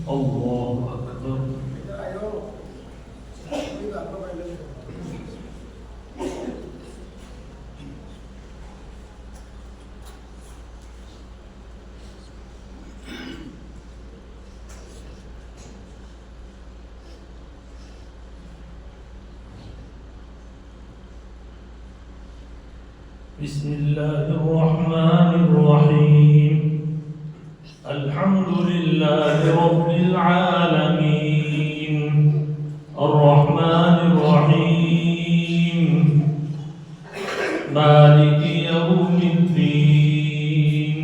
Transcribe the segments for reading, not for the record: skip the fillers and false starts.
الله أكبر. بسم الله الرحمن الرحيم. الحمد لله رب العالمين الرحمن الرحيم مالك يوم الدين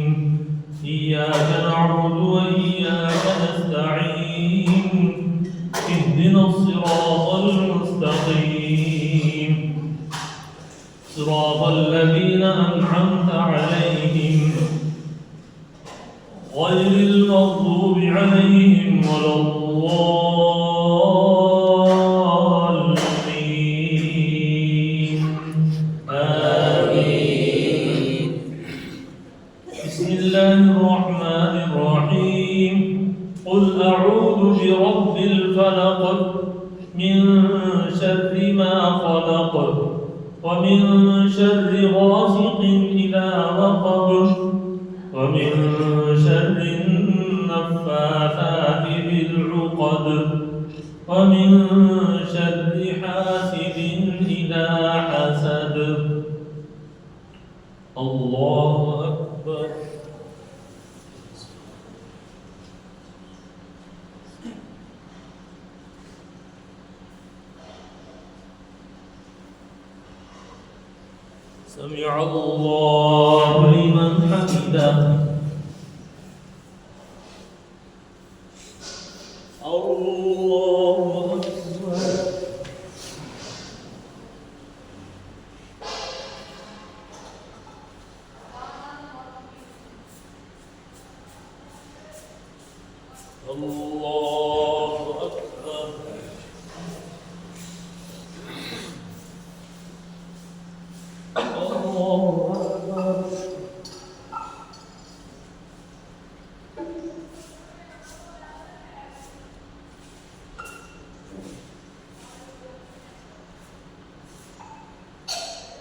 إياك نعبد وإياك نستعين اهدنا الصراط المستقيم صراط الذين أنعمت عليهم غير المغضوب عليهم ولا الضالين آمين. بسم الله الرحمن الرحيم. قل أعوذ برب الفلق من شر ما خلق ومن شر غاسق إذا وقب ومن شر النفاثات في العقد ومن شر حاسد إذا حسد. الله أكبر. سمع الله لمن حمده. الله أكبر. الله أكبر.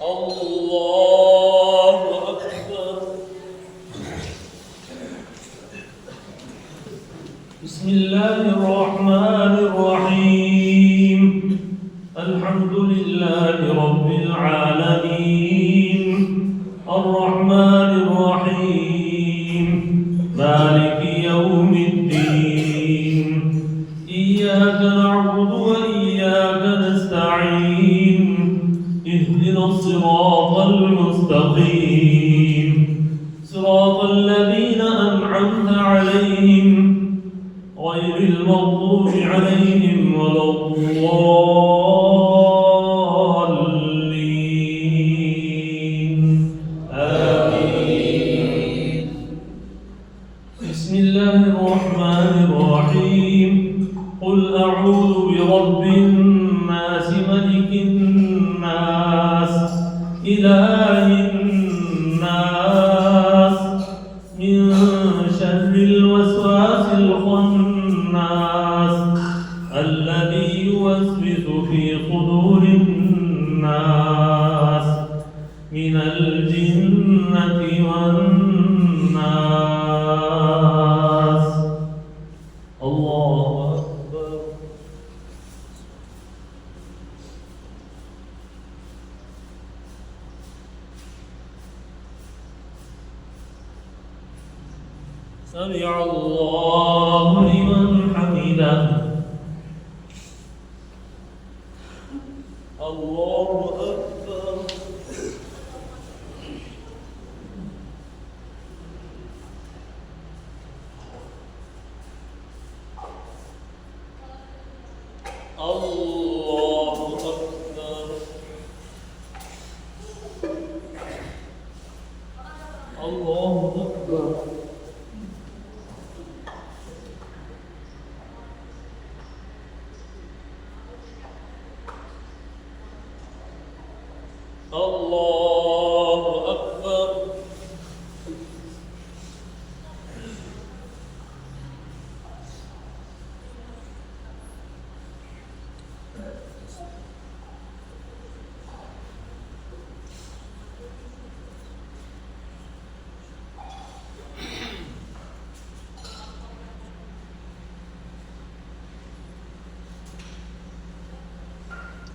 الله أكبر. بسم الله الرحمن الرحيم. الحمد لله رب العالمين الرحمن الرحيم مالك يوم الدين إياك نعبد وإياك نستعين اهدنا الصراط المستقيم صراط الذين أنعمت عليهم غير المغضوب عليهم ولا الضالين آمين. بسم الله الرحمن الرحيم. قل أعوذ برب الناس ملك الناس إله الناس من شر الوسواس الخناس الذي يوسوس في صدور الناس من الجنة والناس. الله أكبر. سمع الله لمن حمده. الله أكبر. الله أكبر. الله أكبر. الله أكبر.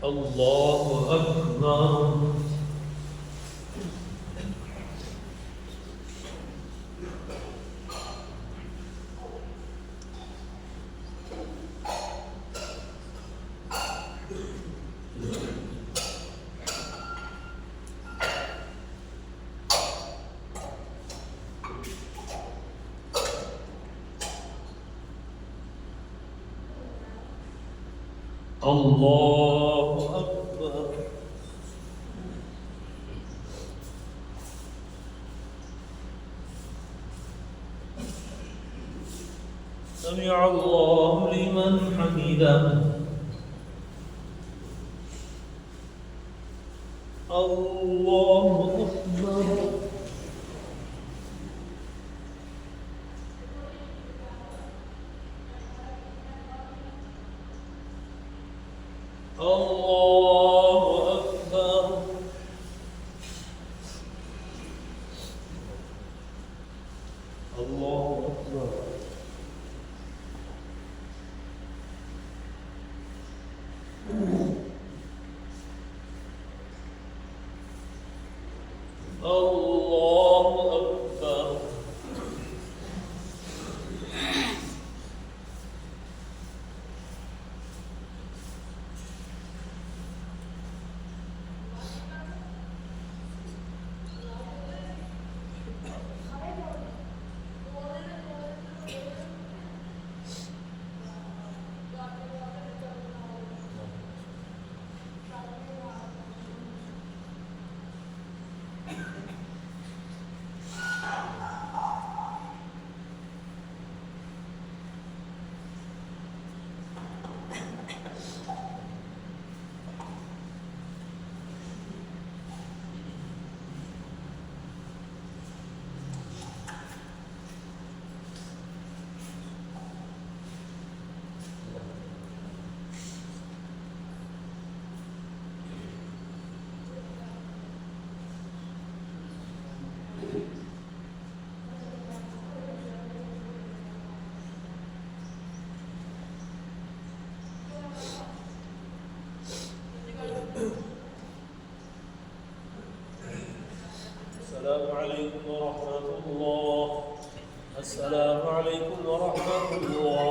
الله أكبر. الله أكبر. سمع الله لمن حمده. الله أكبر. الله أكبر. الله أكبر. الله أكبر. السلام عليكم ورحمة الله. السلام عليكم ورحمة الله.